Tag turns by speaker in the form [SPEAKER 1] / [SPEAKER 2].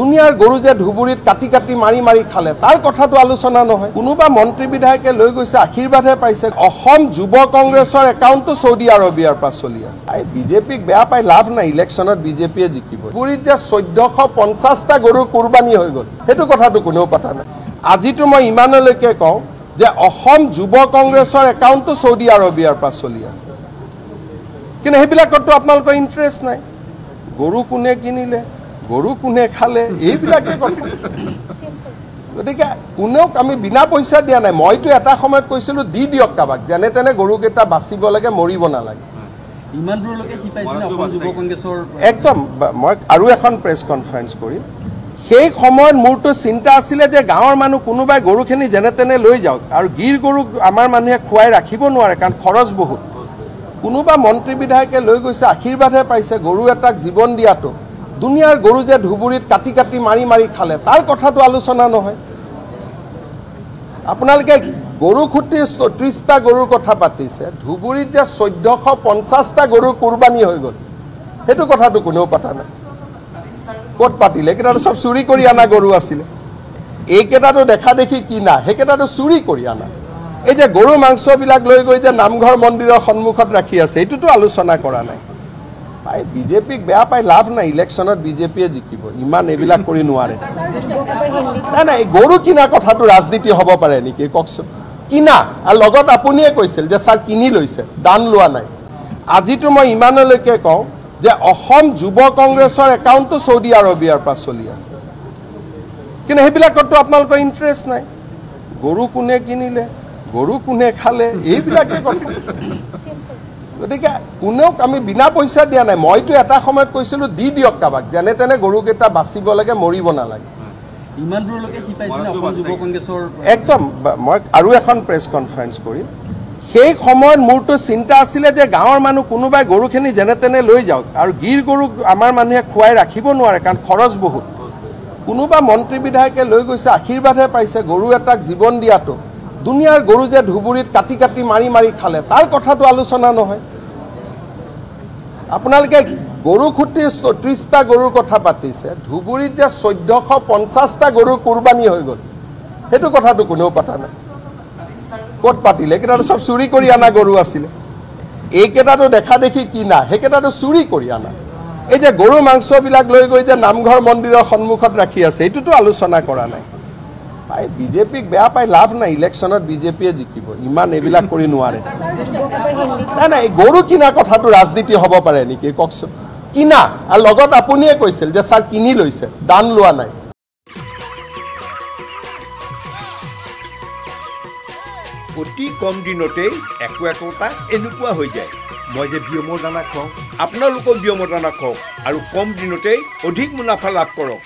[SPEAKER 1] দুনিয়াৰ গৰু যে ধুবুৰীত কাটি কাটি মাৰি মাৰি খালে তাৰ কথাটো আলোচনা নহয়। কোনোবা মন্ত্ৰী বিধায়কে লৈ গৈছে আশীৰ্বাদহে পাইছে। অসম যুৱ কংগ্ৰেছৰ একাউণ্টটো সৌদি আৰবিয়াৰ পৰা চলি আছে। বিজেপিক বেয়া পাই লাভ নাই, ইলেকশ্যনত বিজেপিয়ে জিকিব। ধুবুৰীত যে 1450টা গৰু কুৰবানী হৈ গ'ল, সেইটো কথাটো কোনেও পতা নাই। আজিতো মই ইমানলৈকে কওঁ যে অসম যুৱ কংগ্ৰেছৰ একাউণ্টটো সৌদি আৰবিয়াৰ পৰা চলি আছে, কিন্তু সেইবিলাকতো আপোনালোকৰ ইণ্টাৰেষ্ট নাই। গৰু কোনে কিনিলে, গৰু কোনে খালে, এইবিলাকে কথা। গতিকে কোনেও আমি বিনা পইচা দিয়া নাই। মইতো এটা সময়ত কৈছিলোঁ দি দিয়ক কাৰোবাক, যেনে তেনে গৰুকেইটা বাচিব লাগে, মৰিব নালাগে।
[SPEAKER 2] ইমান দূৰলৈকে শিপাইছিলে অসম যুৱ কংগ্ৰেছৰ
[SPEAKER 1] একদম। মই আৰু এখন প্ৰেছ কনফাৰেঞ্চ কৰিম। সেই সময়ত মোৰতো চিন্তা আছিলে যে গাঁৱৰ মানুহ কোনোবাই গৰুখিনি যেনে তেনে লৈ যাওক, আৰু গিৰ গৰু আমাৰ মানুহে খুৱাই ৰাখিব নোৱাৰে, কাৰণ খৰচ বহুত। কোনোবা মন্ত্ৰী বিধায়কে লৈ গৈছে আশীৰ্বাদহে পাইছে। গৰু এটাক জীৱন দিয়াটো, দুনিয়াৰ গৰু যে ধুবুৰীত কাটি কাটি মাৰি মাৰি খালে তাৰ কথাটো আলোচনা নহয়। আপোনালোকে গৰু খুটিৰ 34টা গৰুৰ কথা পাতিছে, ধুবুৰীত যে 1450টা গৰু কুৰবানী হৈ গ'ল, সেইটো কথাটো কোনেও পতা নাই। ক'ত পাতিলে? এইকেইটাতো চব চুৰি কৰি অনা গৰু আছিলে। এইকেইটাতো দেখা দেখি কিনা, সেইকেইটাতো চুৰি কৰি অনা। এই যে গৰু মাংসবিলাক লৈ গৈ যে নামঘৰ মন্দিৰৰ সন্মুখত ৰাখি আছে, এইটোতো আলোচনা কৰা নাই। বিজেপিক বেয়া পাই লাভ নাই, ইলেকশ্যনত বিজেপিয়ে জিকিব। ইমান এইবিলাক কৰি নোৱাৰে। নাই নাই, গৰু কিনা কথাটো ৰাজনীতি হ'ব পাৰে নেকি কওকচোন? কিনা, আৰু লগত আপুনিয়ে কৈছিল যে ছাৰ কিনি লৈছে, দান লোৱা নাই। আজিতো মই ইমানলৈকে কওঁ যে অসম যুৱ কংগ্ৰেছৰ একাউণ্টটো সৌদি আৰবিয়াৰ পৰা চলি আছে, কিন্তু সেইবিলাকতো আপোনালোকৰ ইণ্টাৰেষ্ট নাই। গৰু কোনে কিনিলে, গৰু কোনে খালে, এইবিলাকে কথা। গতিকে কোনেও আমি বিনা পইচা দিয়া নাই। মইতো এটা সময়ত কৈছিলোঁ দি দিয়ক কাৰোবাক, যেনে তেনে গৰুকেইটা বাচিব লাগে, মৰিব নালাগে।
[SPEAKER 2] ইমান দূৰলৈকে শিপাইছিলে অসম যুৱ কংগ্ৰেছৰ
[SPEAKER 1] একদম। মই আৰু এখন প্ৰেছ কনফাৰেঞ্চ কৰিম। সেই সময়ত মোৰতো চিন্তা আছিলে যে গাঁৱৰ মানুহ কোনোবাই গৰুখিনি যেনে তেনে লৈ যাওক, আৰু গিৰ গৰু আমাৰ মানুহে খুৱাই ৰাখিব নোৱাৰে, কাৰণ খৰচ বহুত। কোনোবা মন্ত্ৰী বিধায়কে লৈ গৈছে আশীৰ্বাদহে পাইছে। গৰু এটাক জীৱন দিয়াটো, দুনিয়াৰ গৰু যে ধুবুৰীত কাটি কাটি মাৰি মাৰি খালে তাৰ কথাটো আলোচনা নহয়। আপোনালোকে গৰু খুটিৰ 34টা গৰুৰ কথা পাতিছে, ধুবুৰীত যে 1450টা গৰু কুৰবানী হৈ গ'ল, সেইটো কথাটো কোনেও পতা নাই। ক'ত পাতিলে? এইকেইটাতো চব চুৰি কৰি অনা গৰু আছিলে। এইকেইটাতো দেখা দেখি কিনা, সেইকেইটাতো চুৰি কৰি অনা। এই যে গৰু মাংসবিলাক লৈ গৈ যে নামঘৰ মন্দিৰৰ সন্মুখত ৰাখি আছে, এইটোতো আলোচনা কৰা নাই। বিজেপিক বেয়া পাই লাভ নাই, ইলেকশ্যনত বিজেপিয়ে জিকিব। ইমান এইবিলাক কৰি নোৱাৰে। নাই নাই, গৰু কিনা কথাটো ৰাজনীতি হ'ব পাৰে নেকি কওকচোন? কিনা, আৰু লগত আপুনিয়ে কৈছিল যে ছাৰ কিনি লৈছে, দান লোৱা নাই।
[SPEAKER 3] অতি কম দিনতেই একোটা এনেকুৱা হৈ যায়। মই যে বিয়মৰ দানা খুৱাওঁ, আপোনালোকেও বিয়মৰ দানা খুৱাওক, আৰু কম দিনতেই অধিক মুনাফা লাভ কৰক।